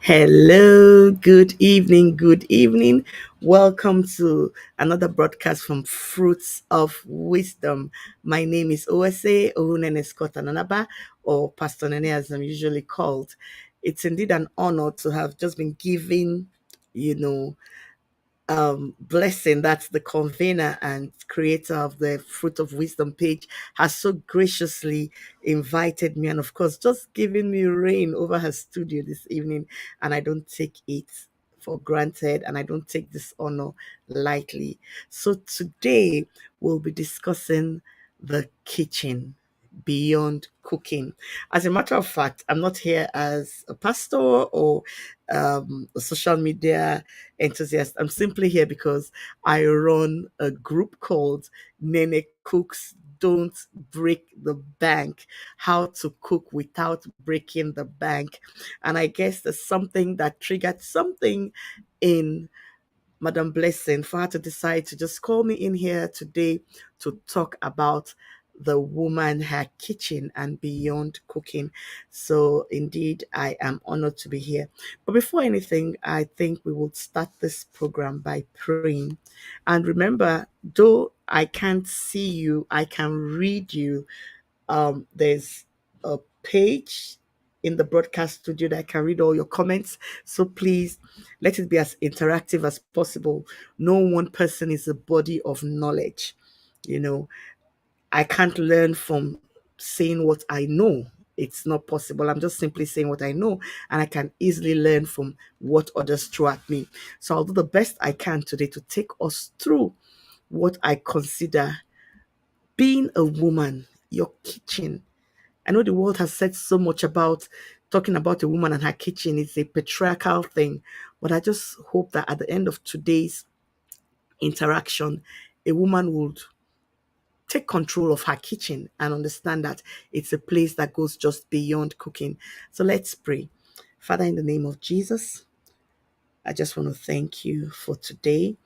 Hello, good evening, good evening. Welcome to another broadcast from Fruits of Wisdom. My name is OSA Ohunene Scott-Ananaba, or Pastor Nene as I'm usually called. It's indeed an honor to have just been given, you know, blessing that the convener and creator of the Fruit of Wisdom page has so graciously invited me, and of course just giving me reign over her studio this evening. And I don't take it for granted, and I don't take this honor lightly. So today we'll be discussing the kitchen beyond cooking. As a matter of fact, I'm not here as a pastor or a social media enthusiast. I'm simply here because I run a group called Nene Cooks Don't Break the Bank, how to cook without breaking the bank. And I guess there's something that triggered something in Madam Blessing for her to decide to just call me in here today to talk about the woman, her kitchen, and beyond cooking. So, indeed, I am honored to be here. But before anything, I think we will start this program by praying. And remember, though I can't see you, I can read you. There's a page in the broadcast studio that I can read all your comments. So please let it be as interactive as possible. No one person is a body of knowledge. You know, I can't learn from saying what I know. It's not possible. I'm just simply saying what I know, and I can easily learn from what others throw at me. So I'll do the best I can today to take us through what I consider being a woman, your kitchen. I know the world has said so much about talking about a woman and her kitchen. It's a patriarchal thing. But I just hope that at the end of today's interaction, a woman would take control of her kitchen and understand that it's a place that goes just beyond cooking. So let's pray. Father, in the name of Jesus, I just want to thank you for today.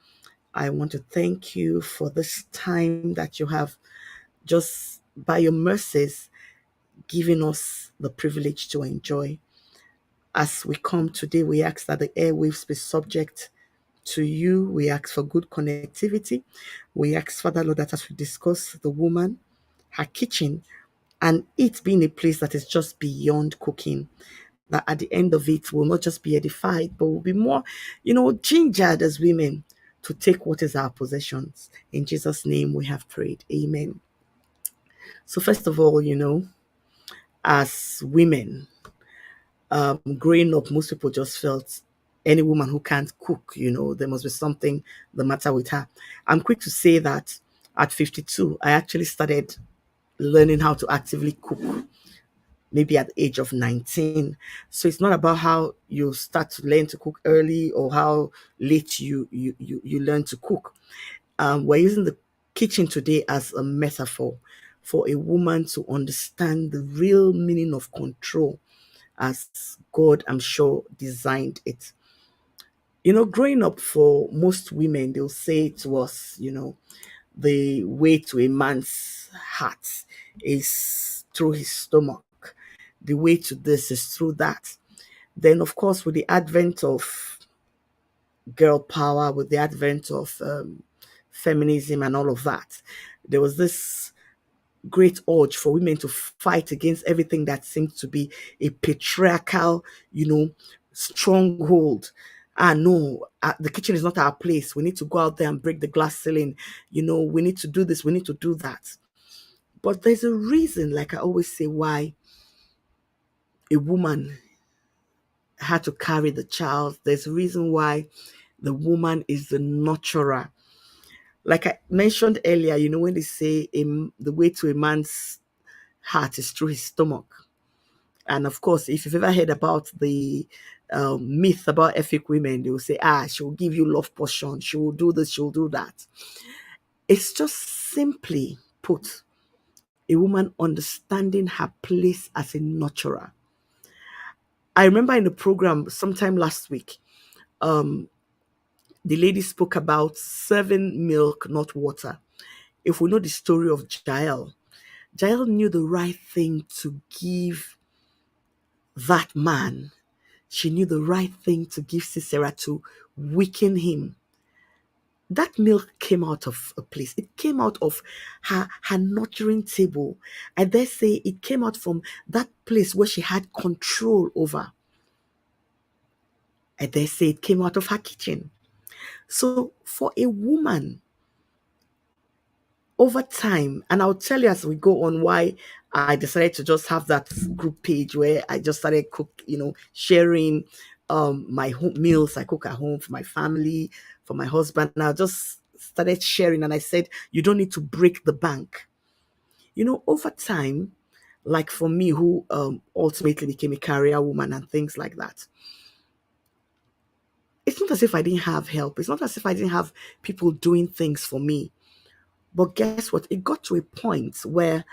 I want to thank you for this time that you have just by your mercies given us the privilege to enjoy. As we come today, we ask that the airwaves be subject to you. We ask for good connectivity. We ask, Father Lord, that as we discuss the woman, her kitchen, and it being a place that is just beyond cooking, that at the end of it, we'll not just be edified, but we'll be more, gingered as women to take what is our possessions. In Jesus' name we have prayed. Amen. So, first of all, as women, growing up, most people just felt any woman who can't cook, there must be something the matter with her. I'm quick to say that at 52, I actually started learning how to actively cook, maybe at the age of 19. So it's not about how you start to learn to cook early or how late you learn to cook. We're using the kitchen today as a metaphor for a woman to understand the real meaning of control as God, I'm sure, designed it. Growing up for most women, they'll say to us, the way to a man's heart is through his stomach. The way to this is through that. Then, of course, with the advent of girl power, with the advent of feminism and all of that, there was this great urge for women to fight against everything that seems to be a patriarchal, stronghold. No, the kitchen is not our place. We need to go out there and break the glass ceiling. We need to do this, we need to do that. But there's a reason, like I always say, why a woman had to carry the child. There's a reason why the woman is the nurturer. Like I mentioned earlier, when they say the way to a man's heart is through his stomach. And of course, if you've ever heard about the myth about ethic women. They will say, ah, she will give you love portion, she will do this, she will do that. It's just simply put a woman understanding her place as a nurturer. I remember in the program sometime last week, um, the lady spoke about serving milk, not water. If we know the story of Jael, Jael knew the right thing to give that man. She knew the right thing to give Sisera to weaken him. That milk came out of a place. It came out of her nurturing table. I dare say it came out from that place where she had control over. I dare say it came out of her kitchen. So for a woman, over time, and I'll tell you as we go on why I decided to just have that group page where I just started sharing my home meals I cook at home for my family, for my husband. And I just started sharing and I said, you don't need to break the bank. Over time, like for me, who ultimately became a career woman and things like that, it's not as if I didn't have help. It's not as if I didn't have people doing things for me. But guess what? It got to a point where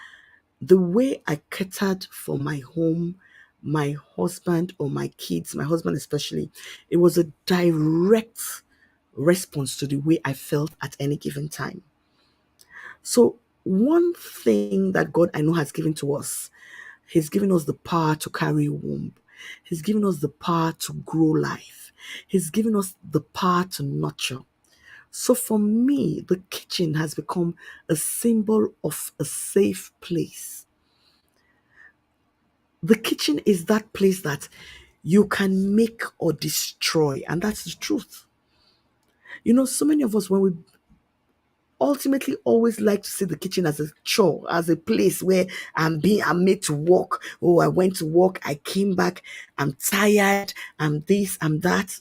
the way I catered for my home, my husband, or my kids, my husband especially, it was a direct response to the way I felt at any given time. So, one thing that God I know has given to us, He's given us the power to carry a womb. He's given us the power to grow life. He's given us the power to nurture. So for me, the kitchen has become a symbol of a safe place. The kitchen is that place that you can make or destroy, and that's the truth. So many of us, when we ultimately always like to see the kitchen as a chore, as a place where I'm made to work. Oh, I went to work, I came back, I'm tired, I'm this, I'm that.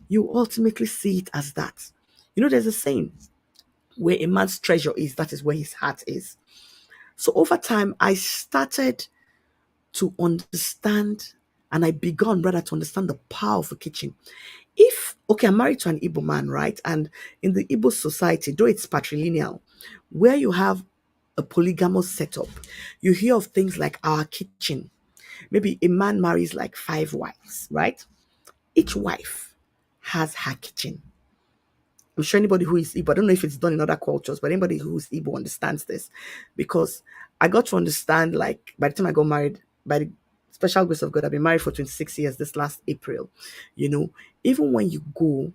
You ultimately see it as that. There's a saying, where a man's treasure is, that is where his heart is. So over time, I started to understand, and I began rather to understand the power of a kitchen. I'm married to an Igbo man, right? And in the Igbo society, though it's patrilineal, where you have a polygamous setup, you hear of things like our kitchen. Maybe a man marries like 5 wives, right? Each wife has her kitchen. I'm sure anybody who is Igbo, I don't know if it's done in other cultures, but anybody who is Igbo understands this, because I got to understand, like, by the time I got married, by the special grace of God, I've been married for 26 years this last April. Even when you go,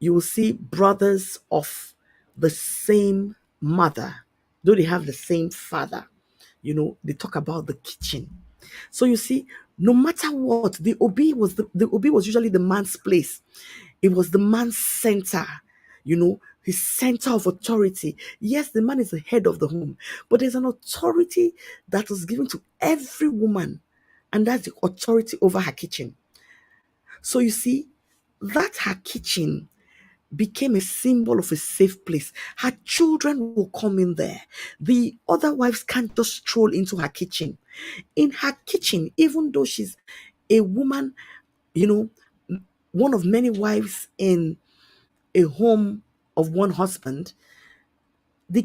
you will see brothers of the same mother, though they have the same father. They talk about the kitchen. So you see, no matter what, the Obi was usually the man's place. It was the man's center, his center of authority. Yes, the man is the head of the home, but there's an authority that was given to every woman, and that's the authority over her kitchen. So you see, that her kitchen became a symbol of a safe place. Her children will come in there. The other wives can't just stroll into her kitchen. In her kitchen, even though she's a woman, you know, one of many wives in a home of one husband, her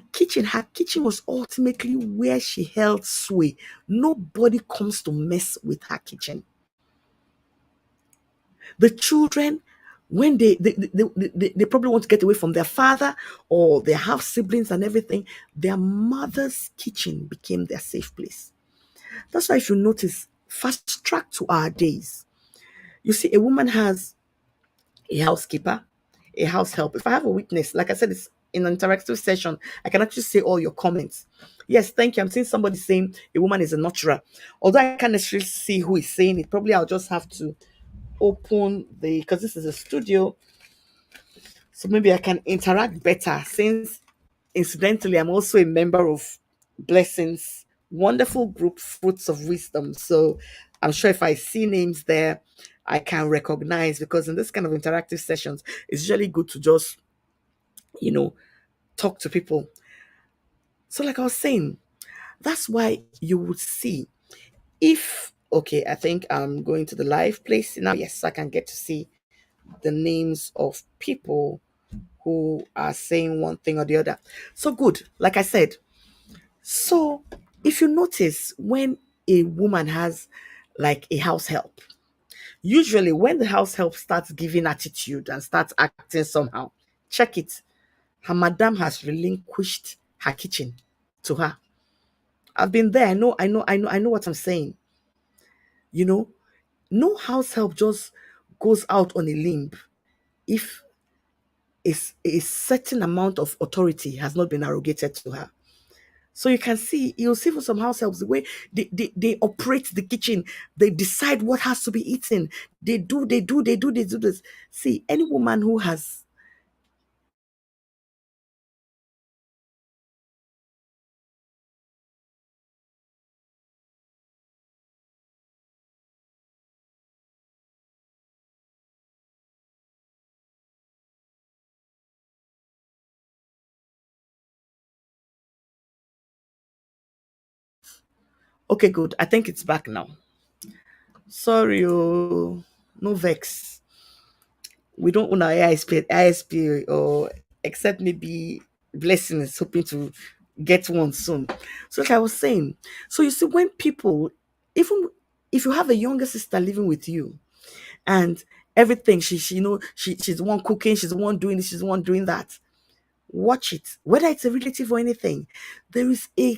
kitchen was ultimately where she held sway. Nobody comes to mess with her kitchen. The children, when they probably want to get away from their father, or they have siblings and everything, their mother's kitchen became their safe place. That's why, if you notice, fast track to our days, you see a woman has a housekeeper, a house help. If I have a witness, like I said, it's in an interactive session, I can actually say all your comments. Yes, thank you. I'm seeing somebody saying a woman is a nurturer. Although I can't necessarily see who is saying it, probably I'll just have to open because this is a studio, so maybe I can interact better, since incidentally I'm also a member of Blessings wonderful group, Fruits of Wisdom. So I'm sure if I see names there, I can recognize, because in this kind of interactive sessions, it's usually good to just, you know, talk to people. So like I was saying, that's why you would see, if Okay, I think I'm going to the live place now. Yes, I can get to see the names of people who are saying one thing or the other. So good. Like I said, so if you notice when a woman has like a house help, usually when the house help starts giving attitude and starts acting somehow, check it. Her madam has relinquished her kitchen to her. I've been there. I know what I'm saying. You know, no house help just goes out on a limb if a certain amount of authority has not been arrogated to her. So you can see, you'll see for some house helps, the way they operate the kitchen, they decide what has to be eaten. They do this. See, any woman who has, okay, good. I think it's back now. Sorry, oh, no vex. We don't own our ISP or except maybe Blessing is hoping to get one soon. So like I was saying, so you see when people, even if you have a younger sister living with you and everything, she's the one cooking, she's the one doing this, she's the one doing that. Watch it, whether it's a relative or anything, there is a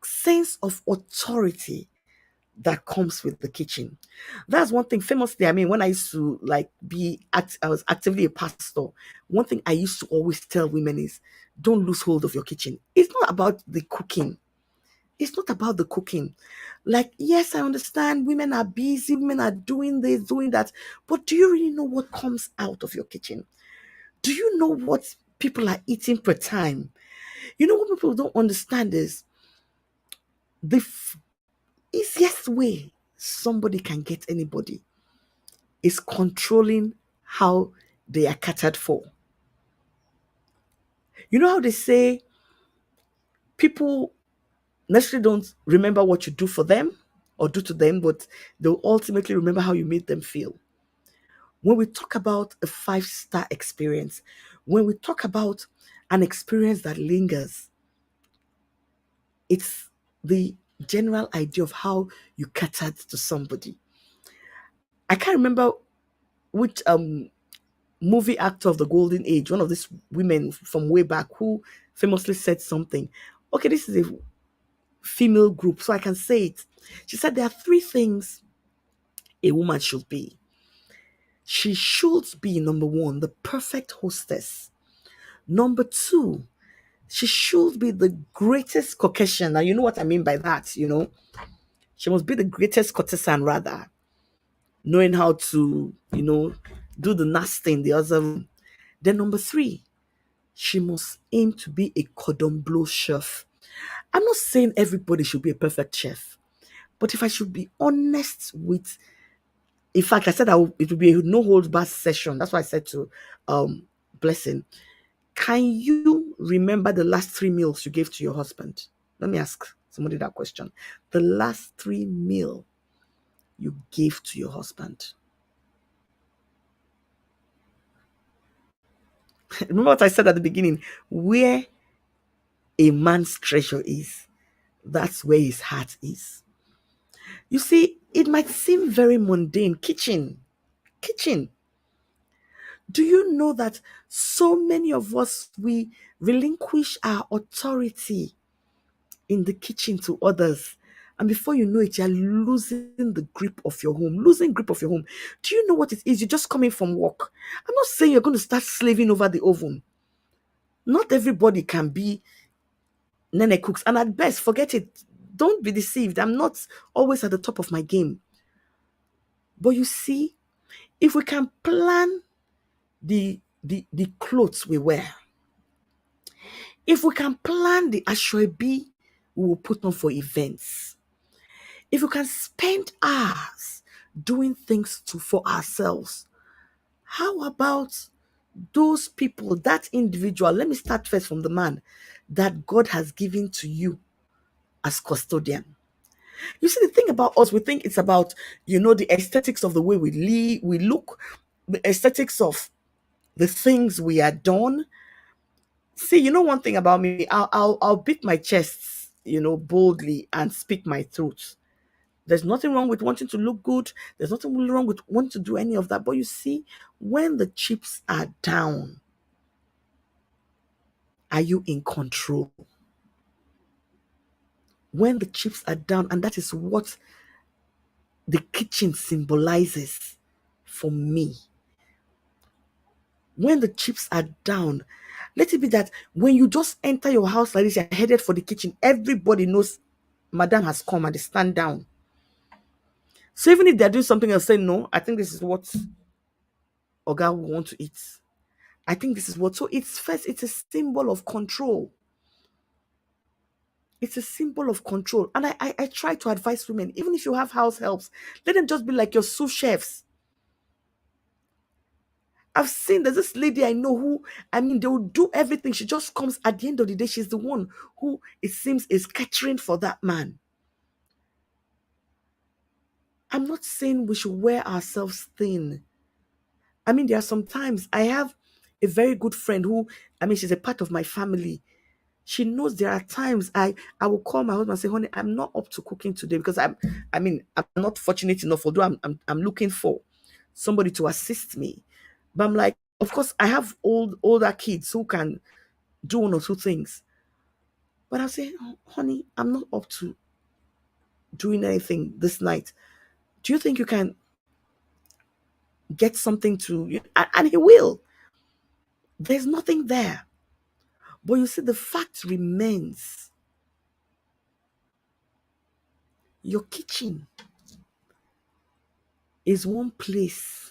sense of authority that comes with the kitchen. That's one thing. Famously, I mean, when I used to like I was actively a pastor. One thing I used to always tell women is, don't lose hold of your kitchen. It's not about the cooking. It's not about the cooking. Like, yes, I understand women are busy, women are doing this, doing that. But do you really know what comes out of your kitchen? Do you know what people are eating per time? You know what people don't understand is the easiest way somebody can get anybody is controlling how they are catered for. You know how they say people necessarily don't remember what you do for them or do to them, but they'll ultimately remember how you made them feel. When we talk about a five-star experience, when we talk about an experience that lingers, it's the general idea of how you catered to somebody. I can't remember which movie actor of the golden age, one of these women from way back who famously said something. Okay, this is a female group, so I can say it. She said there are three things a woman should be. She should be, number one, the perfect hostess. Number two, she should be the greatest Caucasian. Now, you know what I mean by that. She must be the greatest courtesan, rather, knowing how to, do the nasty in the other room. Then, number three, she must aim to be a cordon bleu chef. I'm not saying everybody should be a perfect chef, but if I should be honest with, in fact, I said it would be a no holds barred session. That's why I said to Blessing, can you remember the last three meals you gave to your husband? Let me ask somebody that question. The last three meal you gave to your husband. Remember what I said at the beginning? Where a man's treasure is, that's where his heart is. You see, it might seem very mundane. Kitchen. Do you know that so many of us, we relinquish our authority in the kitchen to others? And before you know it, you're losing the grip of your home. Losing grip of your home. Do you know what it is? You're just coming from work. I'm not saying you're going to start slaving over the oven. Not everybody can be Nene cooks. And at best, forget it. Don't be deceived. I'm not always at the top of my game. But you see, if we can plan the clothes we wear, if we can plan the ashwabi we will put on for events, if we can spend hours doing things for ourselves, how about those people, that individual? Let me start first from the man that God has given to you as custodian. You see, the thing about us, we think it's about, the aesthetics of the way we look, the aesthetics of the things we are done. See, one thing about me, I'll beat my chest, boldly and speak my truth. There's nothing wrong with wanting to look good. There's nothing really wrong with wanting to do any of that. But you see, when the chips are down, are you in control? When the chips are down, and that is what the kitchen symbolizes for me. When the chips are down, let it be that when you just enter your house like this, you're headed for the kitchen, everybody knows Madam has come and they stand down. So even if they're doing something else, say, no, I think this is what Oga will want to eat. I think this is what. So it's a symbol of control. It's a symbol of control. And I try to advise women, even if you have house helps, let them just be like your sous chefs. I've seen there's this lady I know who, I mean, they will do everything. She just comes at the end of the day. She's the one who, it seems, is catering for that man. I'm not saying we should wear ourselves thin. I mean, there are some times I have a very good friend who, I mean, she's a part of my family. She knows there are times I will call my husband and say, honey, I'm not up to cooking today because I'm not fortunate enough, although I'm looking for somebody to assist me. But I'm like, of course, I have older kids who can do one or two things. But I'll say, "Oh, honey, I'm not up to doing anything this night. Do you think you can get something to," and he will. There's nothing there. But you see, the fact remains, your kitchen is one place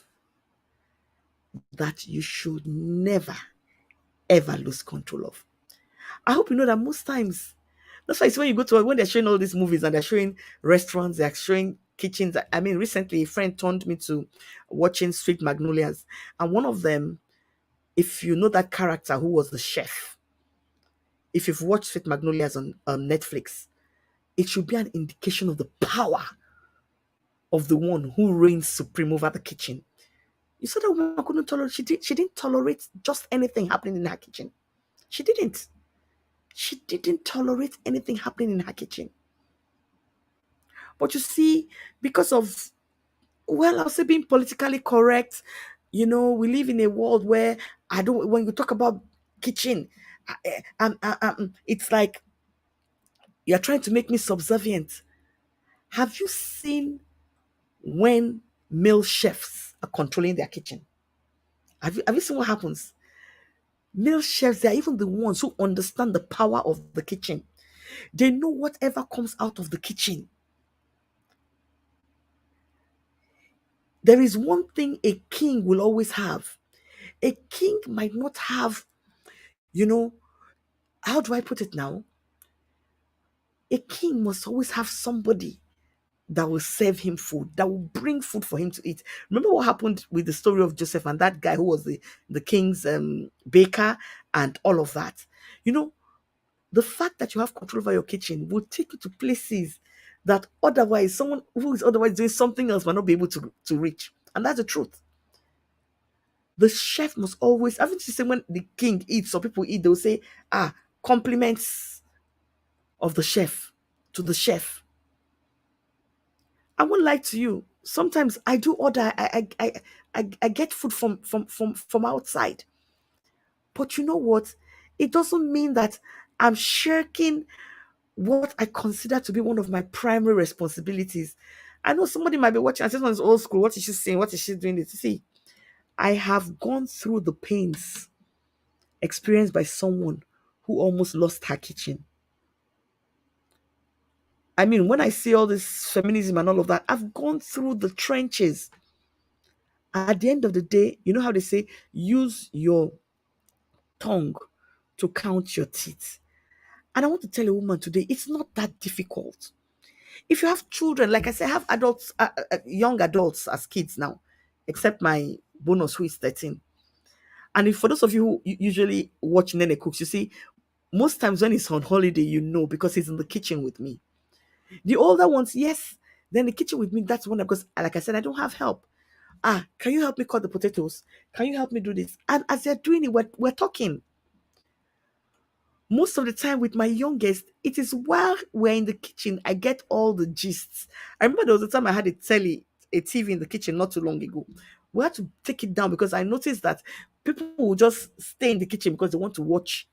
that you should never, ever lose control of. I hope you know that most times, that's why it's when you go to, when they're showing all these movies and they're showing restaurants, they're showing kitchens. I mean, recently a friend turned me to watching Sweet Magnolias. And one of them, if you know that character who was the chef, if you've watched Sweet Magnolias on Netflix, it should be an indication of the power of the one who reigns supreme over the kitchen. You saw that woman couldn't tolerate, she didn't tolerate just anything happening in her kitchen. She didn't. She didn't tolerate anything happening in her kitchen. But you see, because of, well, I'll say being politically correct, we live in a world where I don't, when you talk about kitchen, it's like you're trying to make me subservient. Have you seen when male chefs are controlling their kitchen? Have you seen what happens? Male chefs, they're even the ones who understand the power of the kitchen. They know whatever comes out of the kitchen. There is one thing a king will always have. A king might not have, you know, how do I put it now? A king must always have somebody that will serve him food, that will bring food for him to eat. Remember what happened with the story of Joseph and that guy who was the king's baker and all of that. You know, the fact that you have control over your kitchen will take you to places that otherwise someone who is otherwise doing something else might not be able to reach. And that's the truth. The chef must always, haven't you seen when the king eats or people eat, they'll say, compliments of the chef to the chef. I won't lie to you. Sometimes I do order, I get food from outside. But you know what? It doesn't mean that I'm shirking what I consider to be one of my primary responsibilities. I know somebody might be watching and say, "This one's old school. What is she saying? What is she doing?" This, see, I have gone through the pains experienced by someone who almost lost her kitchen. I mean, when I see all this feminism and all of that, I've gone through the trenches. At the end of the day, you know how they say, use your tongue to count your teeth. And I want to tell a woman today, it's not that difficult. If you have children, like I say, I have adults, young adults as kids now, except my bonus who is 13. And if for those of you who usually watch Nene Cooks, you see, most times when he's on holiday, because he's in the kitchen with me. The older ones, yes. Then the kitchen with me, that's one because, like I said, I don't have help. Can you help me cut the potatoes? Can you help me do this? And as they're doing it, we're talking. Most of the time with my youngest, it is while we're in the kitchen, I get all the gists. I remember there was a time I had a TV in the kitchen not too long ago. We had to take it down because I noticed that people will just stay in the kitchen because they want to watch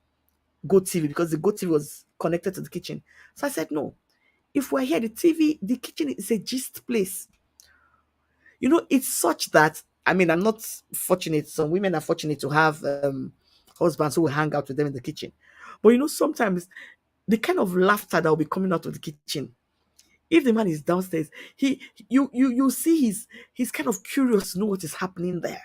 Go TV because the Go TV was connected to the kitchen. So I said, no, if we're here, the TV, the kitchen is a gist place. It's such that, I mean, I'm not fortunate. Some women are fortunate to have husbands who will hang out with them in the kitchen. But sometimes the kind of laughter that will be coming out of the kitchen. If the man is downstairs, you see he's kind of curious to know what is happening there.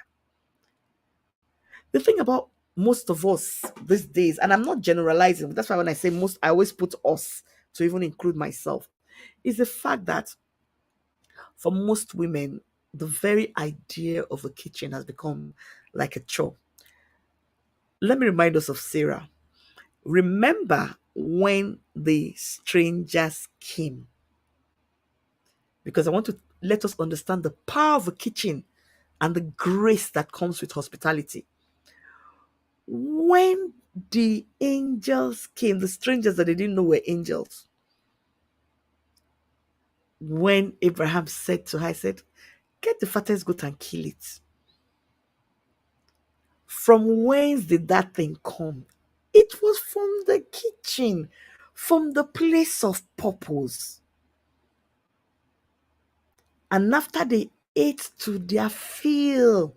The thing about most of us these days, and I'm not generalizing, that's why when I say most, I always put us to even include myself, is the fact that for most women, the very idea of a kitchen has become like a chore. Let me remind us of Sarah. Remember when the strangers came, because I want to let us understand the power of a kitchen and the grace that comes with hospitality. When the angels came, the strangers that they didn't know were angels, when Abraham said to her, I said, get the fattest goat and kill it. From whence did that thing come? It was from the kitchen, from the place of purpose. And after they ate to their fill,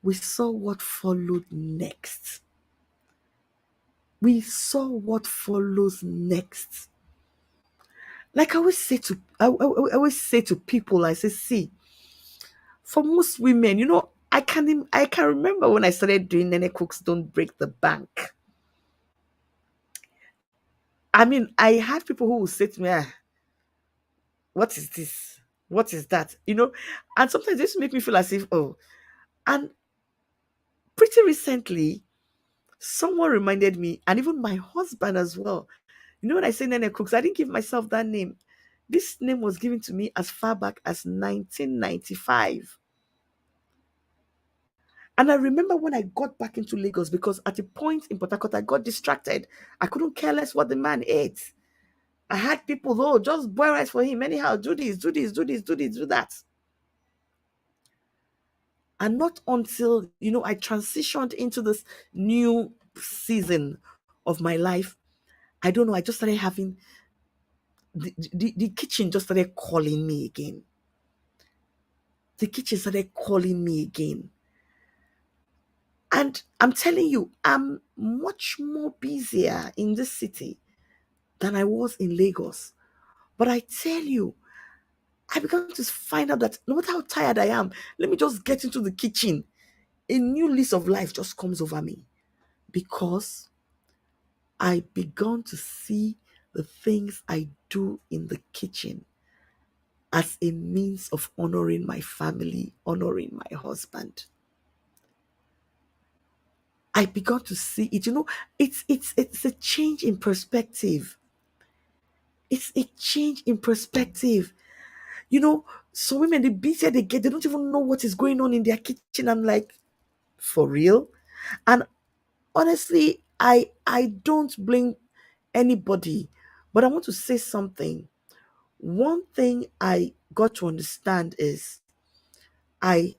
we saw what followed next. We saw what follows next. Like I always say to people, I say, see, for most women, I can remember when I started doing Nene Cooks Don't Break the Bank. I mean, I had people who would say to me, what is this? What is that? And sometimes this make me feel as if, oh, and pretty recently, someone reminded me, and even my husband as well. When I say Nene Cooks, I didn't give myself that name. This name was given to me as far back as 1995. And I remember when I got back into Lagos, because at a point in Port Harcourt, I got distracted. I couldn't care less what the man ate. I had people, oh, just boil rice for him. Anyhow, do this, do this, do this, do this, do that. And not until, I transitioned into this new season of my life, I don't know, I just started having, the kitchen just started calling me again. The kitchen started calling me again. And I'm telling you, I'm much more busier in this city than I was in Lagos. But I tell you, I began to find out that no matter how tired I am, let me just get into the kitchen. A new lease of life just comes over me, because I began to see the things I do in the kitchen as a means of honoring my family, honoring my husband. I began to see it. It's a change in perspective. It's a change in perspective. You know, some women, the busier they get, they don't even know what is going on in their kitchen. I'm like, for real? And honestly, I don't blame anybody, but I want to say something. One thing I got to understand is I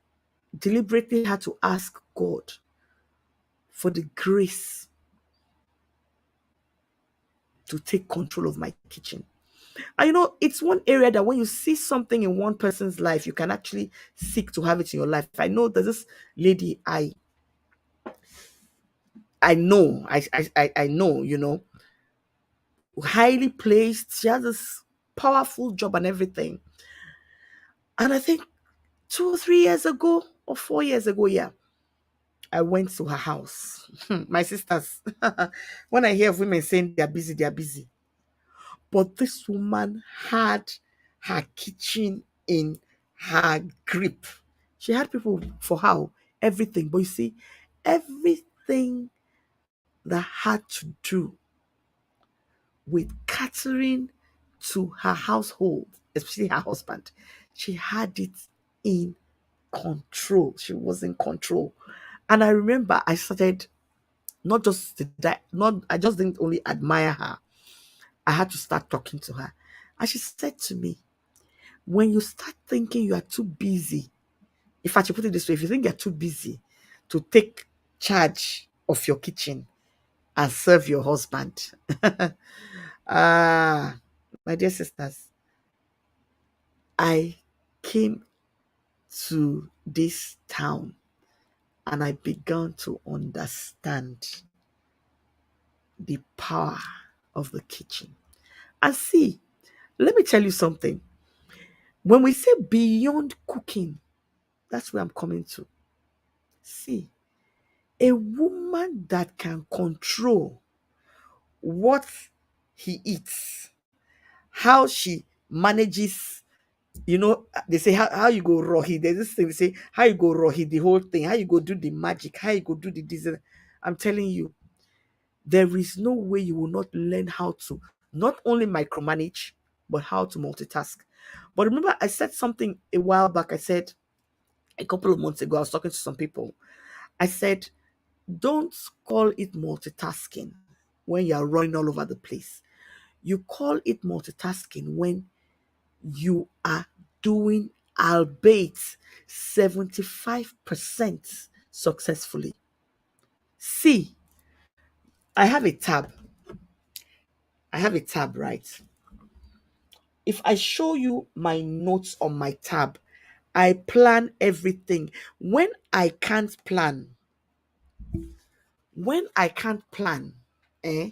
deliberately had to ask God for the grace to take control of my kitchen. And it's one area that when you see something in one person's life, you can actually seek to have it in your life. I know there's this lady I know, I know, highly placed. She has this powerful job and everything. And I think 2 or 3 years ago, or 4 years ago, yeah, I went to her house. My sisters, when I hear of women saying they're busy, they're busy. But this woman had her kitchen in her grip. She had people for her, everything. But you see, everything that had to do with catering to her household, especially her husband. She had it in control. She was in control. And I remember I started not just did I not I just didn't only admire her. I had to start talking to her. And she said to me, when you start thinking you are too busy, in fact, you put it this way, if you think you're too busy to take charge of your kitchen and serve your husband, ah, my dear sisters, I came to this town and I began to understand the power of the kitchen. And see, let me tell you something. When we say beyond cooking, that's where I'm coming to. See, a woman that can control what he eats, how she manages, they say how you go rohi. There's this thing they say, how you go rohi the whole thing, how you go do the magic, how you go do the this. I'm telling you, there is no way you will not learn how to not only micromanage, but how to multitask. But remember, I said something a while back. I said a couple of months ago, I was talking to some people. I said, don't call it multitasking when you're running all over the place. You call it multitasking when you are doing, albeit 75% successfully. See, I have a tab. I have a tab, right? If I show you my notes on my tab, I plan everything. When I can't plan, eh,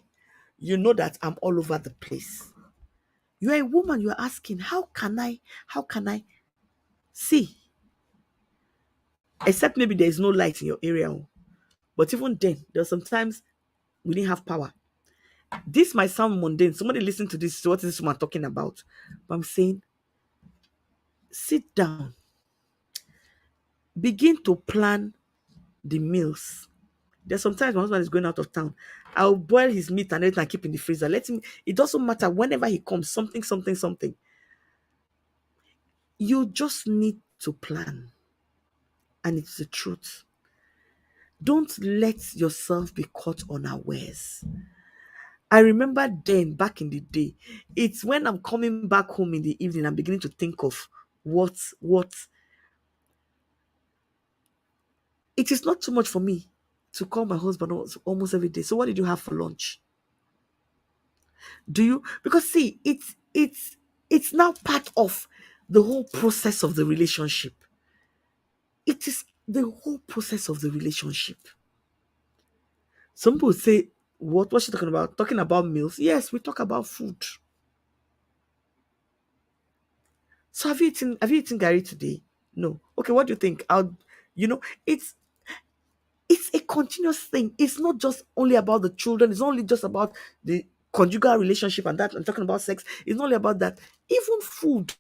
you know that I'm all over the place. You're a woman, you're asking, how can I see? Except maybe there's no light in your area. Oh. But even then, there's sometimes we didn't have power. This might sound mundane. Somebody listen to this. What is this woman talking about? But I'm saying, sit down, begin to plan the meals. There's sometimes my husband is going out of town. I'll boil his meat and everything and keep in the freezer. Let him, it doesn't matter whenever he comes, something, something, something. You just need to plan. And it's the truth. Don't let yourself be caught unawares. I remember then, back in the day, it's when I'm coming back home in the evening, I'm beginning to think of what. It is not too much for me to call my husband almost every day. So what did you have for lunch? Do you? Because see, it's now part of the whole process of the relationship. It is the whole process of the relationship. Some people say, what's she talking about? Talking about meals? Yes, we talk about food. So have you eaten Gary today? No. Okay, what do you think? You know, it's it's a continuous thing. It's not just only about the children, it's not only just about the conjugal relationship and that I'm talking about sex. It's not only about that. Even food.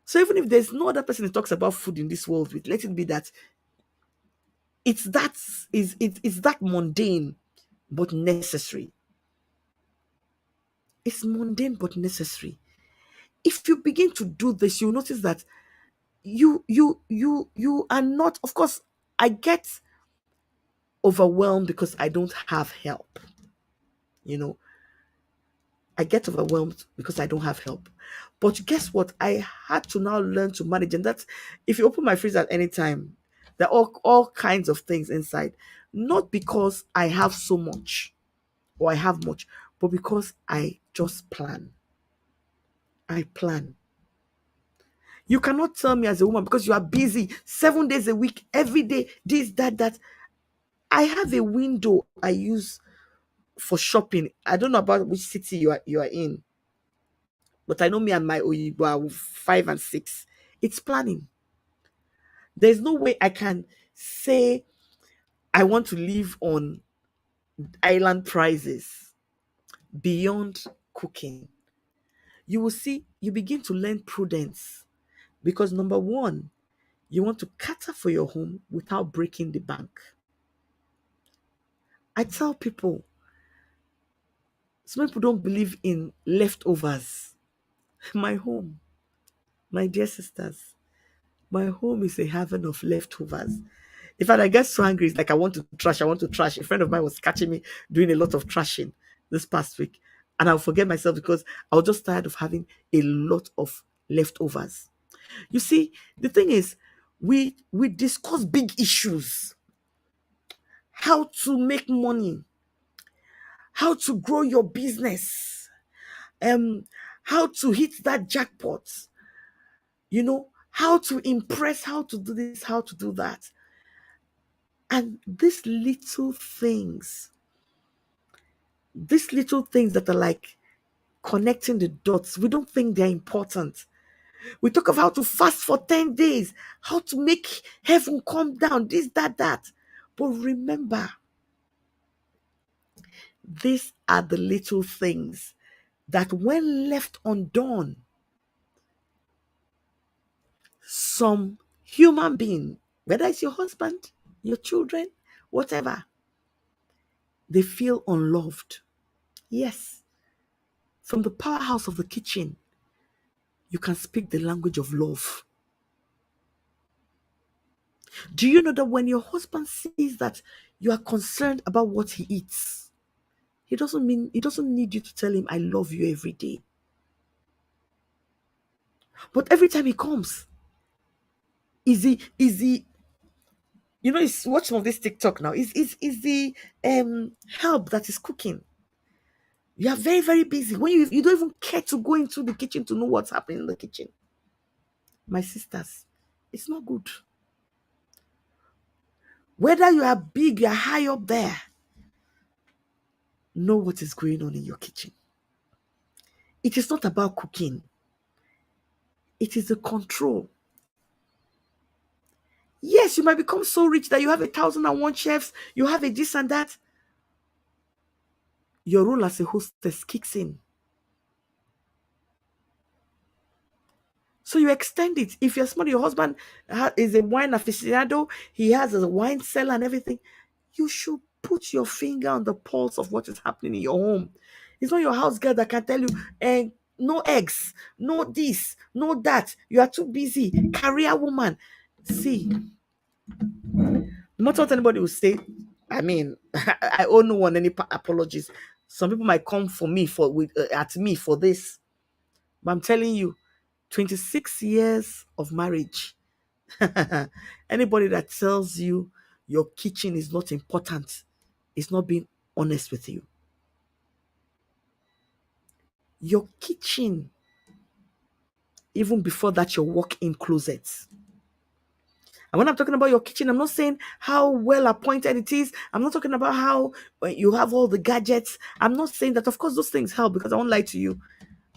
So even if there's no other person who talks about food in this world with, let it be that it's that it's that mundane but necessary. It's mundane but necessary. If you begin to do this, you'll notice that you are not, of course, I get overwhelmed because I don't have help. You know, I get overwhelmed because I don't have help. But guess what? I had to now learn to manage. And that's, if you open my freezer at any time, there are all kinds of things inside. Not because I have so much or I have much, but because I just plan. I plan. You cannot tell me as a woman because you are busy 7 days a week, every day, this, that, that. I have a window I use for shopping. I don't know about which city you are in, but I know me and my Oyibo are 5 and 6. It's planning. There's no way I can say I want to live on island prices beyond cooking. You will see you begin to learn prudence because number one, you want to cater for your home without breaking the bank. I tell people Some people don't believe in leftovers. My home, my dear sisters, my home is a haven of leftovers. In fact, I get so angry. It's like I want to trash. I want to trash. A friend of mine was catching me doing a lot of trashing this past week, and I'll forget myself because I was just tired of having a lot of leftovers. You see, the thing is, we discuss big issues, how to make money, how to grow your business, um, how to hit that jackpot, how to impress, how to do this, how to do that. And these little things that are like connecting the dots, we don't think they're important. We talk of how to fast for 10 days, how to make heaven come down, this, that, that. But remember, these are the little things that, when left undone, some human being, whether it's your husband, your children, whatever, they feel unloved. Yes, from the powerhouse of the kitchen, you can speak the language of love. Do you know that when your husband sees that you are concerned about what he eats, he doesn't need you to tell him I love you every day. But every time he comes, is he he's watching some of this TikTok now. Is the help that is cooking. You are very, very busy. When you don't even care to go into the kitchen to know what's happening in the kitchen. My sisters, it's not good. Whether you are big, you are high up there, know what is going on in your kitchen. It is not about cooking. It is the control. Yes, you might become so rich that you have 1,001 chefs, you have a this and that. Your role as a hostess kicks in. So you extend it. If you're smart, your husband is a wine aficionado, he has a wine cellar and everything, you should put your finger on the pulse of what is happening in your home. It's not your house girl that can tell you, no eggs, no this, no that. You are too busy. Career woman. See, no matter what anybody will say, I mean, I owe no one any apologies. Some people might come for me at me for this, but I'm telling you, 26 years of marriage. Anybody that tells you your kitchen is not important is not being honest with you. Your kitchen, even before that, your walk-in closet. And when I'm talking about your kitchen, I'm not saying how well appointed it is. I'm not talking about how you have all the gadgets. I'm not saying that. Of course, those things help, because I won't lie to you,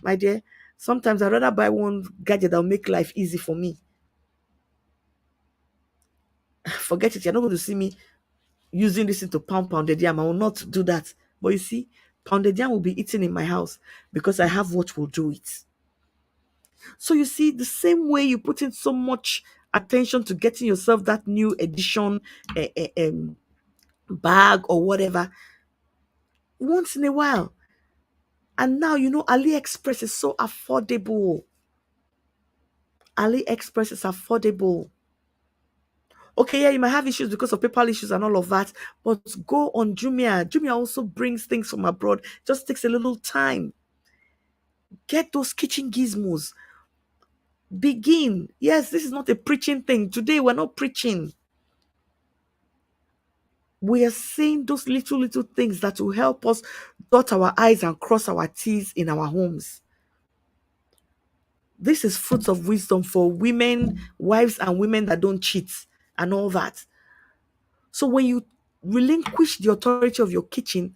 my dear. Sometimes I'd rather buy one gadget that will make life easy for me. Forget it. You're not going to see me using this into pounded yam. I will not do that. But you see, pounded yam will be eaten in my house because I have what will do it. So you see, the same way you put in so much attention to getting yourself that new edition bag or whatever once in a while. And now, AliExpress is so affordable. AliExpress is affordable. Okay, yeah, you might have issues because of PayPal issues and all of that, but go on Jumia. Jumia also brings things from abroad. Just takes a little time. Get those kitchen gizmos. Begin. Yes, this is not a preaching thing. Today, we're not preaching. We are saying those little things that will help us dot our I's and cross our T's in our homes. This is fruits of wisdom for women, wives, and women that don't cheat and all that. So when you relinquish the authority of your kitchen,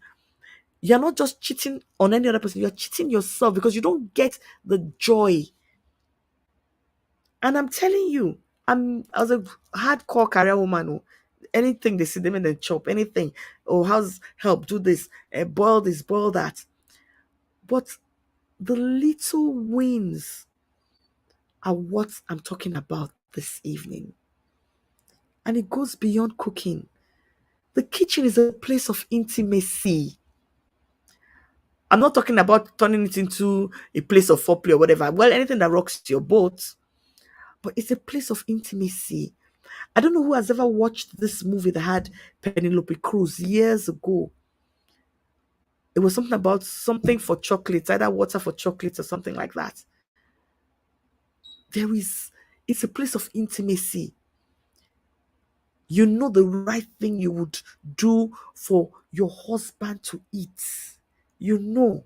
you're not just cheating on any other person, you're cheating yourself, because you don't get the joy. And I'm telling you, I was a hardcore career woman. Anything they see them and then chop anything. Oh, how's help? Do this, boil this, boil that. But the little wins are what I'm talking about this evening. And it goes beyond cooking. The kitchen is a place of intimacy. I'm not talking about turning it into a place of foreplay or whatever. Well, anything that rocks your boat, but it's a place of intimacy. I don't know who has ever watched this movie that had Penelope Cruz years ago. It was something about something for chocolates, either water for chocolates or something like that. There is, it's a place of intimacy. You know the right thing you would do for your husband to eat. You know.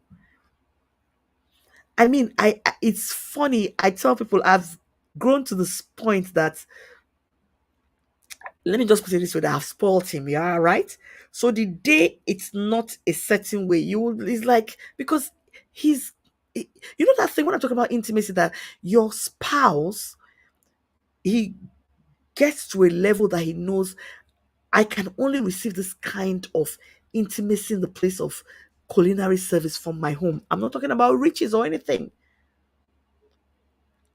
I mean, it's funny. I tell people I've grown to this point that, let me just put it this way, that I've spoiled him, yeah, right? So the day it's not a certain way, you will, it's like, because he's, you know that thing when I'm talking about intimacy, that your spouse, he gets to a level that he knows I can only receive this kind of intimacy in the place of culinary service from my home. I'm not talking about riches or anything.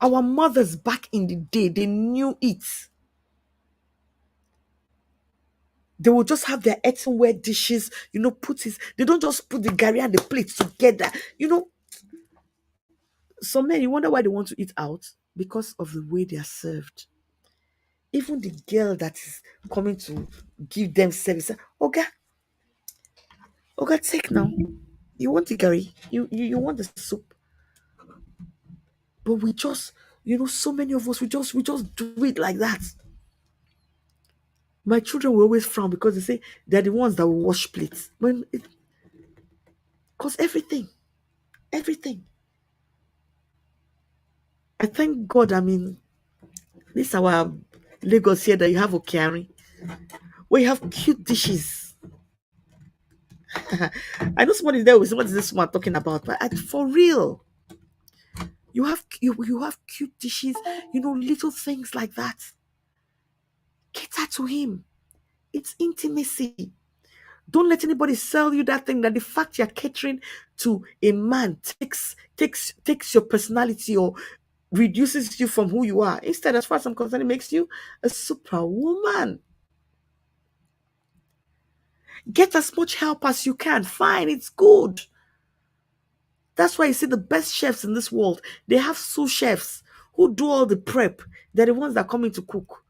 Our mothers back in the day, they knew it. They will just have their earthenware dishes, put it, they don't just put the gari and the plates together. Some men, you wonder why they want to eat out because of the way they are served. Even the girl that is coming to give them service, Oga, Oga, take now. You want the gari, you want the soup, but we just, so many of us, we just do it like that. My children will always frown because they say they're the ones that will wash plates. When it, cause everything. I thank God. I mean, this our Lagos here that you have Okiari, where you have cute dishes. I know somebody there with what is this one talking about, but for real, you have cute dishes, little things like that. Cater to him. It's intimacy. Don't let anybody sell you that thing that the fact you're catering to a man takes your personality or reduces you from who you are. Instead, as far as I'm concerned, it makes you a superwoman. Get as much help as you can. Fine, it's good. That's why you see the best chefs in this world. They have sous chefs who do all the prep. They're the ones that come in to cook.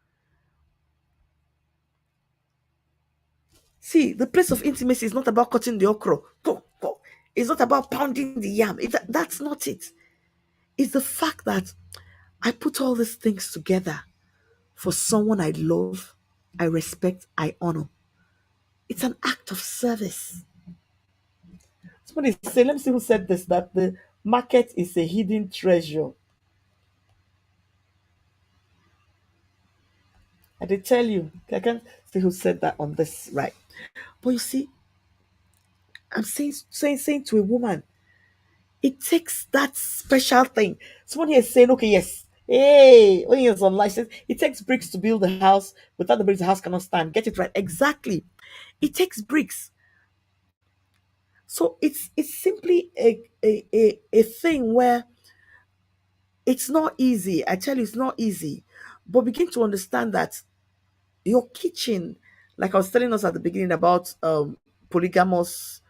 See, the place of intimacy is not about cutting the okra. Go, go. It's not about pounding the yam. That's not it. It's the fact that I put all these things together for someone I love, I respect, I honor. It's an act of service. Somebody say, let me see who said this, that the market is a hidden treasure. I did tell you, I can't see who said that on this, right? But you see, I'm saying to a woman, it takes that special thing. Someone here is saying, okay, yes. Hey, when you're on license, it takes bricks to build a house. Without the bricks, the house cannot stand. Get it right. Exactly. It takes bricks. So it's simply a thing where it's not easy. I tell you, it's not easy. But begin to understand that your kitchen, like I was telling us at the beginning about polygamous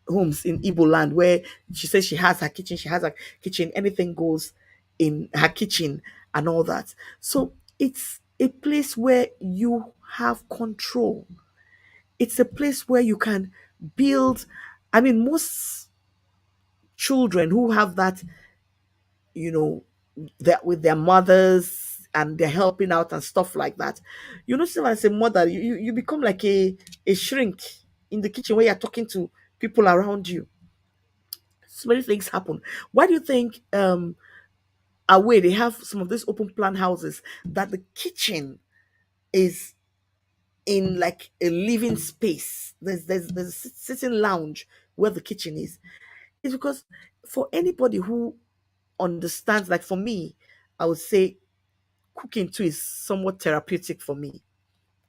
homes in Igbo land, where she says she has her kitchen, anything goes in her kitchen and all that. So it's a place where you have control. It's a place where you can build. I mean, most children who have that, you know, that with their mothers and they're helping out and stuff like that. You notice when I say mother, you become like a shrink in the kitchen where you're talking to people around you. So many things happen. Why do you think away they have some of these open plan houses that the kitchen is in like a living space? There's a sitting lounge where the kitchen is. It's because for anybody who understands, like for me, I would say cooking too is somewhat therapeutic for me.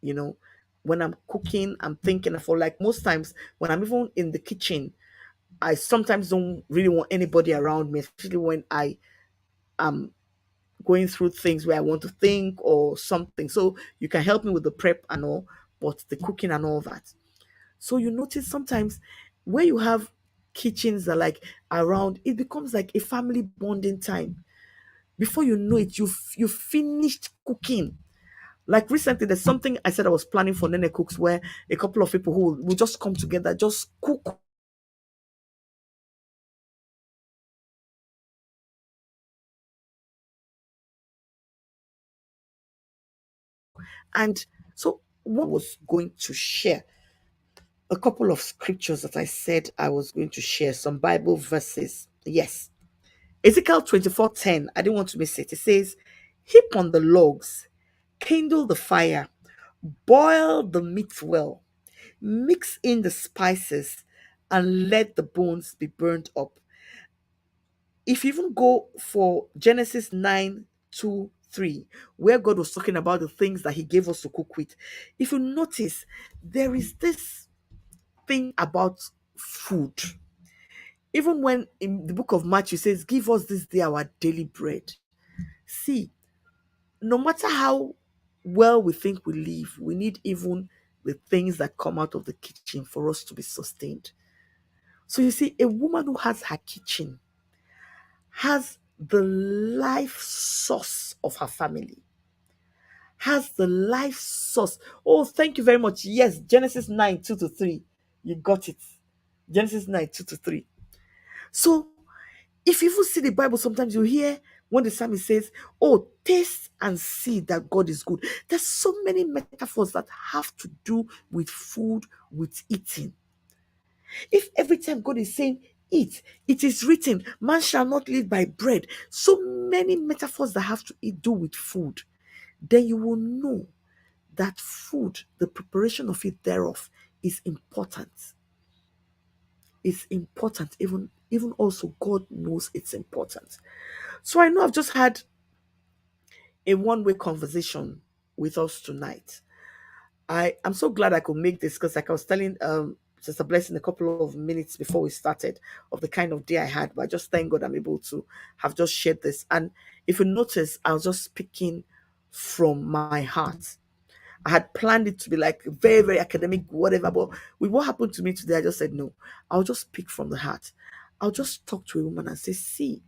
You know, when I'm cooking, I'm thinking for like most times when I'm even in the kitchen, I sometimes don't really want anybody around me, especially when I am going through things where I want to think or something. So you can help me with the prep and all, but the cooking and all that. So you notice sometimes where you have kitchens are like around, it becomes like a family bonding time. Before you know it, you finished cooking. Like recently, there's something I said I was planning for Nene Cooks, where a couple of people who will just come together, just cook. And so, what was going to share a couple of scriptures that I said I was going to share, some Bible verses. Yes. Ezekiel 24:10. I didn't want to miss it. It says, heap on the logs, kindle the fire, boil the meat well, mix in the spices, and let the bones be burnt up. If you even go for Genesis 9:2-3, where God was talking about the things that He gave us to cook with, if you notice, there is this thing about food. Even when in the book of Matthew says, give us this day our daily bread. See, no matter how well we think we live, we need even the things that come out of the kitchen for us to be sustained. So you see, a woman who has her kitchen has the life source of her family, has the life source. Oh, thank you very much. Yes, Genesis 9:2-3. You got it. Genesis 9:2-3. So if you even see the Bible, sometimes you hear when the psalmist says, oh, taste and see that God is good. There's so many metaphors that have to do with food, with eating. If every time God is saying, eat, it is written, man shall not live by bread, so many metaphors that have to do with food, then you will know that food, the preparation of it thereof, is important. It's important. Even also, God knows it's important. So I know I've just had a one-way conversation with us tonight. I'm so glad I could make this, because like I was telling Sister Blessing a couple of minutes before we started, of the kind of day I had, but I just thank God I'm able to have just shared this. And if you notice, I was just speaking from my heart. I had planned it to be like very, very academic, whatever. But with what happened to me today, I just said, no, I'll just speak from the heart. I'll just talk to a woman and say, see,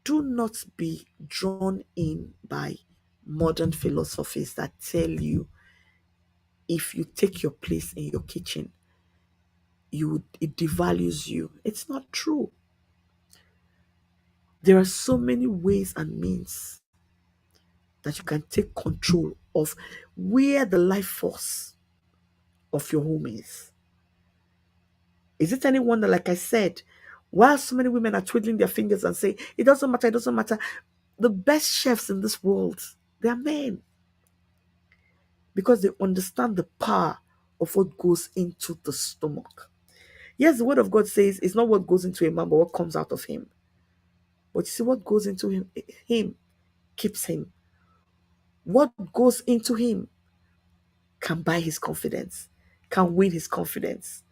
do not be drawn in by modern philosophies that tell you if you take your place in your kitchen, it devalues you. It's not true. There are so many ways and means that you can take control of where the life force of your home is. Is it any wonder, like I said, while so many women are twiddling their fingers and say, it doesn't matter, it doesn't matter, the best chefs in this world, they are men, because they understand the power of what goes into the stomach. Yes, the word of God says it's not what goes into a man, but what comes out of him. But you see, what goes into him keeps him. What goes into him can buy his confidence, can win his confidence.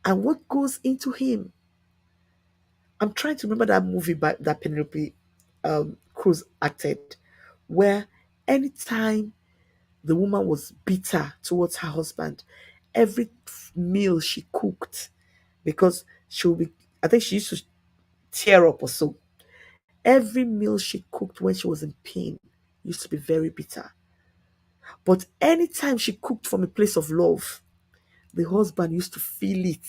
And what goes into him, I'm trying to remember that movie that Penelope Cruz acted, where anytime the woman was bitter towards her husband, every meal she cooked, because she'll be, I think she used to tear up or so. Every meal she cooked when she was in pain used to be very bitter. But anytime she cooked from a place of love, the husband used to feel it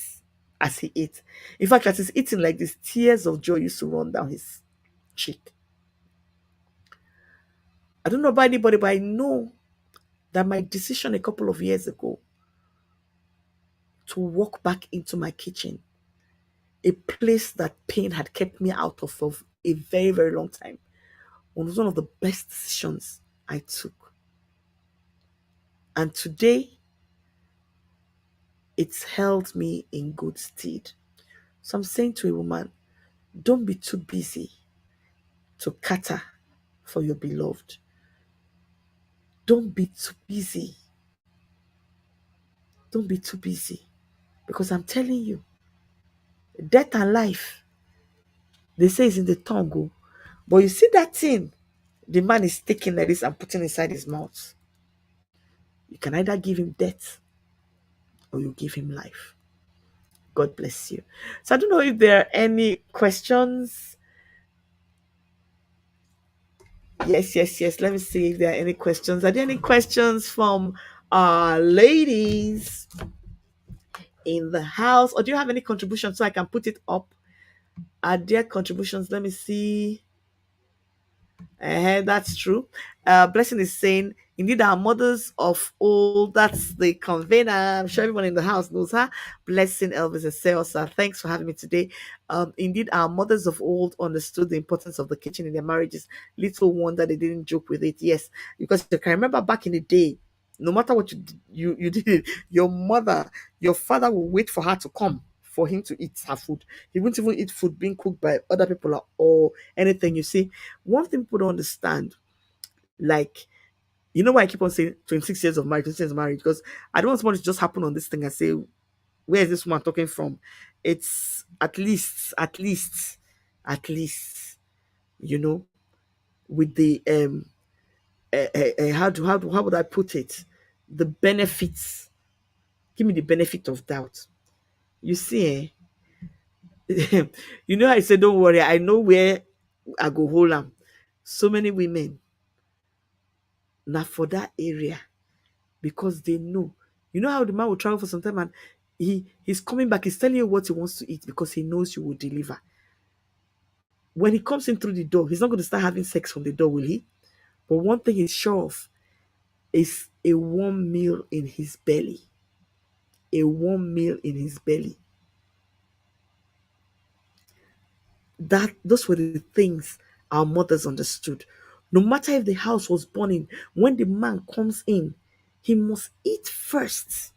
as he ate. In fact, as he's eating like this, tears of joy used to run down his cheek. I don't know about anybody, but I know that my decision a couple of years ago to walk back into my kitchen, a place that pain had kept me out of for a very, very long time, was one of the best decisions I took. And today, it's held me in good stead. So I'm saying to a woman, don't be too busy to cater for your beloved. Don't be too busy. Don't be too busy. Because I'm telling you, death and life, they say is in the tongue. Oh. But you see that thing, the man is taking like this and putting inside his mouth. You can either give him death or you give him life. God bless you. So I don't know if there are any questions. Yes, yes, yes. Let me see if there are any questions. Are there any questions from ladies in the house? Or do you have any contributions so I can put it up? Are there contributions? Let me see. That's true. Blessing is saying, indeed, our mothers of old, that's the convener. I'm sure everyone in the house knows her. Blessing Elvis and Selsa. Thanks for having me today. Indeed, our mothers of old understood the importance of the kitchen in their marriages. Little wonder they didn't joke with it. Yes, because you can remember back in the day, no matter what you did, your mother, your father will wait for her to come for him to eat her food. He wouldn't even eat food being cooked by other people or anything. You see, one thing people don't understand, like, you know why I keep on saying 26 years of marriage, 26 years of marriage, because I don't want someone to just happen on this thing and say, where is this woman talking from? It's at least, you know, with the how would I put it? The benefits. Give me the benefit of doubt. You see, you know, I said, don't worry, I know where I go hold them. So many women, now for that area, because they know. You know how the man will travel for some time and he's coming back, he's telling you what he wants to eat because he knows you will deliver. When he comes in through the door, he's not going to start having sex from the door, will he? But one thing he's sure of is a warm meal in his belly. A warm meal in his belly. That those were the things our mothers understood. No matter if the house was burning, when the man comes in, he must eat first.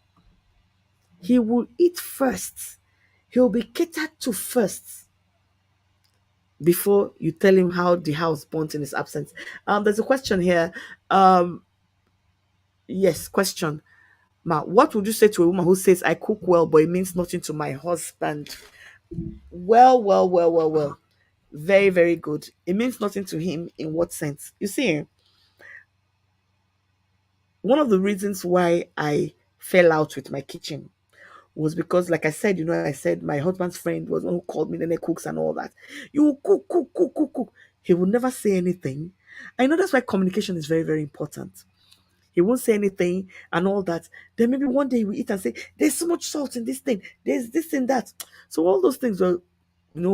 He will eat first. He'll be catered to first before you tell him how the house burnt in his absence. There's a question here. Yes, question. Ma, what would you say to a woman who says I cook well, but it means nothing to my husband? Well, well, well, well, well. Very, very good. It means nothing to him in what sense? You see, one of the reasons why I fell out with my kitchen was because, like I said, I said my husband's friend was one who called me, then cooks and all that. You cook, cook, cook, cook, cook. He would never say anything. I know that's why communication is very, very important. He won't say anything and all that. Then maybe one day we eat and say, there's so much salt in this thing, there's this and that. So all those things were,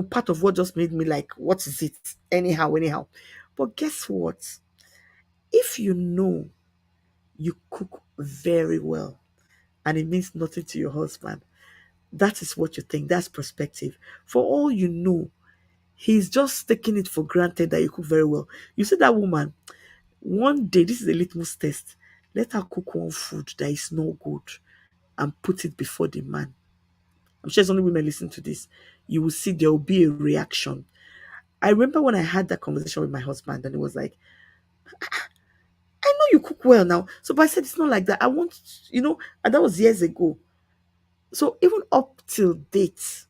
part of what just made me like, what is it? Anyhow. But guess what? If you know you cook very well and it means nothing to your husband, that is what you think. That's perspective. For all you know, he's just taking it for granted that you cook very well. You see that woman, one day, this is a litmus test. Let her cook one food that is not good and put it before the man. I'm sure it's only women listen to this. You will see there will be a reaction. I remember when I had that conversation with my husband, and it was like, I know you cook well now. So, but I said, it's not like that. I want, and that was years ago. So, even up till date,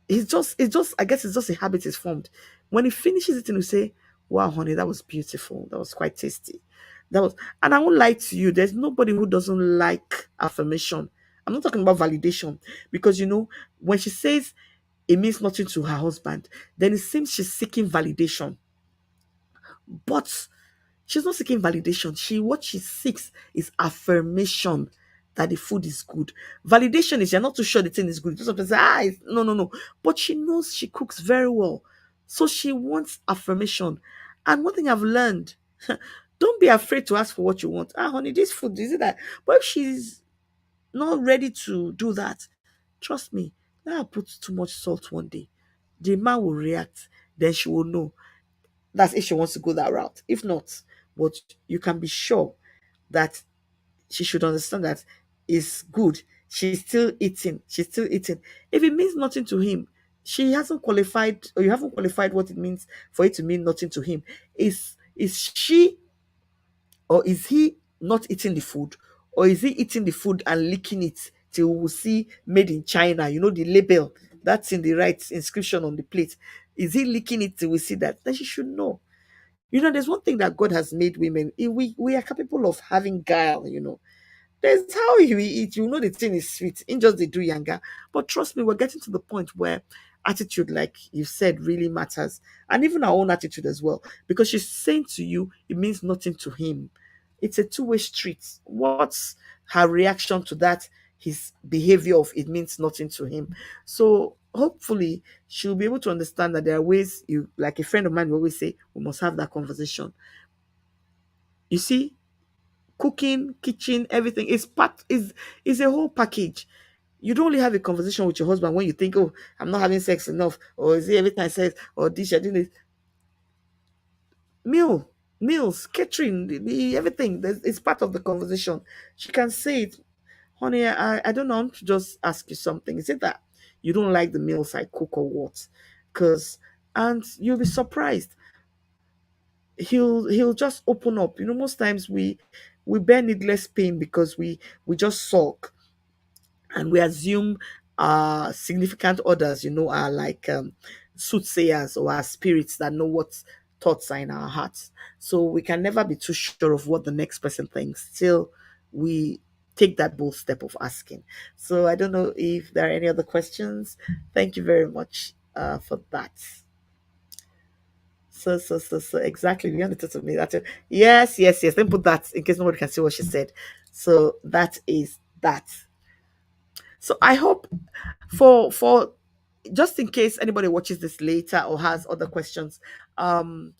I guess it's just a habit is formed. When he finishes it and he say, wow, honey, that was beautiful. That was quite tasty. That was, and I won't lie to you, there's nobody who doesn't like affirmation. I'm not talking about validation because, when she says it means nothing to her husband, then it seems she's seeking validation. But she's not seeking validation. What she seeks is affirmation that the food is good. Validation is you're not too sure the thing is good. Just say, no, no, no. But she knows she cooks very well. So she wants affirmation. And one thing I've learned, don't be afraid to ask for what you want. Honey, this food, is it that? But if she's not ready to do that, trust me, let her put too much salt one day. The man will react. Then she will know. That's if she wants to go that route. If not, but you can be sure that she should understand that it's good. She's still eating. She's still eating. If it means nothing to him, she hasn't qualified, or you haven't qualified what it means for it to mean nothing to him. Is she, or is he not eating the food? Or is he eating the food and licking it till we see made in China? The label that's in the right inscription on the plate. Is he licking it till we see that? Then she should know. There's one thing that God has made women. We are capable of having guile. There's how he will eat. You know the thing is sweet. In just they do younger. But trust me, we're getting to the point where attitude, like you said, really matters. And even our own attitude as well. Because she's saying to you, it means nothing to him. It's a two-way street. What's her reaction to that? His behavior of it means nothing to him. So hopefully she'll be able to understand that there are ways you, like a friend of mine will always say, we must have that conversation. You see, cooking, kitchen, everything is a whole package. You don't only have a conversation with your husband when you think, oh, I'm not having sex enough, or is it every time sex, or this, you're doing it. Meal, meals, catering, everything. It's part of the conversation. She can say it, honey. I don't know. I want to just ask you something. Is it that you don't like the meals I cook or what? Because and you'll be surprised. He'll just open up. Most times we bear needless pain because we just sulk and we assume significant others, are like soothsayers or our spirits that know what thoughts are in our hearts. So we can never be too sure of what the next person thinks till we take that bold step of asking. So I don't know if there are any other questions. Thank you very much for that. So exactly. You wanted to me that. Yes, yes, yes. Let me put that in case nobody can see what she said. So that is that. So I hope for just in case anybody watches this later or has other questions, um,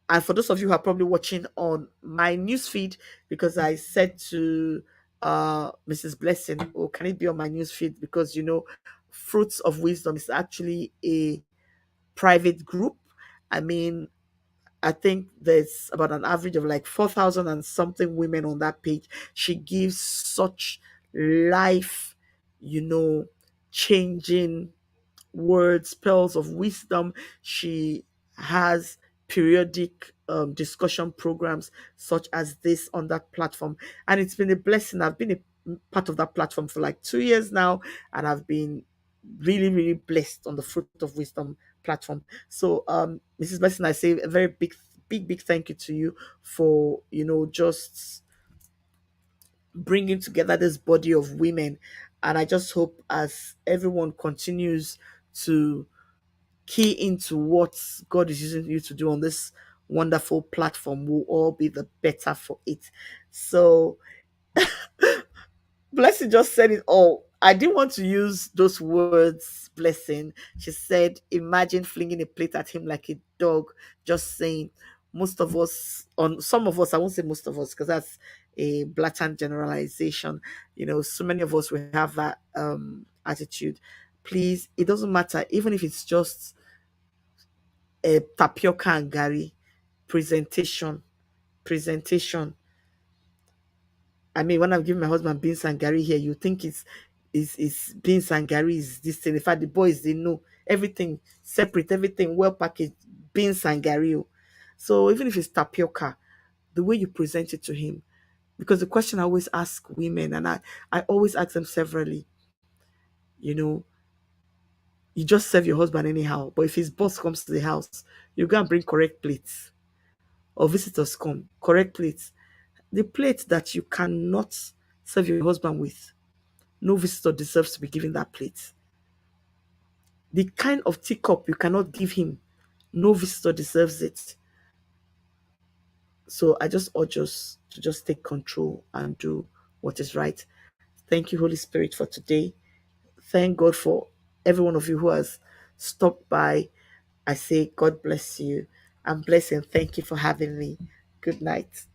and for those of you who are probably watching on my newsfeed, because I said to Mrs. Blessing, oh, can it be on my newsfeed? Because Fruits of Wisdom is actually a private group. I mean, I think there's about an average of like 4,000 and something women on that page. She gives such life, you know, changing words, pearls of wisdom. She has periodic discussion programs such as this on that platform. And it's been a blessing. I've been a part of that platform for like 2 years now, and I've been really, really blessed on the Fruit of Wisdom platform. So, Mrs. Blessing, I say a very big, big, big thank you to you for, just bringing together this body of women. And I just hope as everyone continues to key into what God is using you to do on this wonderful platform, we'll all be the better for it. So, Blessing just said it all. I didn't want to use those words, Blessing. She said, imagine flinging a plate at him like a dog, just saying, most of us, on some of us, I won't say most of us, because that's a blatant generalization. So many of us will have that attitude. Please, it doesn't matter, even if it's just a tapioca and gari presentation. Presentation. I mean, when I'm giving my husband beans and Gary here, you think it's beans and Gary is this thing. In fact, the boys they know everything separate, everything well packaged, beans and Gary. Oh. So even if it's tapioca, the way you present it to him, because the question I always ask women, and I always ask them severally, you know, you just serve your husband anyhow, but if his boss comes to the house, you go and bring correct plates, or visitors come, correct plates. The plate that you cannot serve your husband with, no visitor deserves to be given that plate. The kind of teacup you cannot give him, no visitor deserves it. So I just urge us to just take control and do what is right. Thank you, Holy Spirit, for today. Thank God for every one of you who has stopped by. I say, God bless you. I'm blessed and thank you for having me. Good night.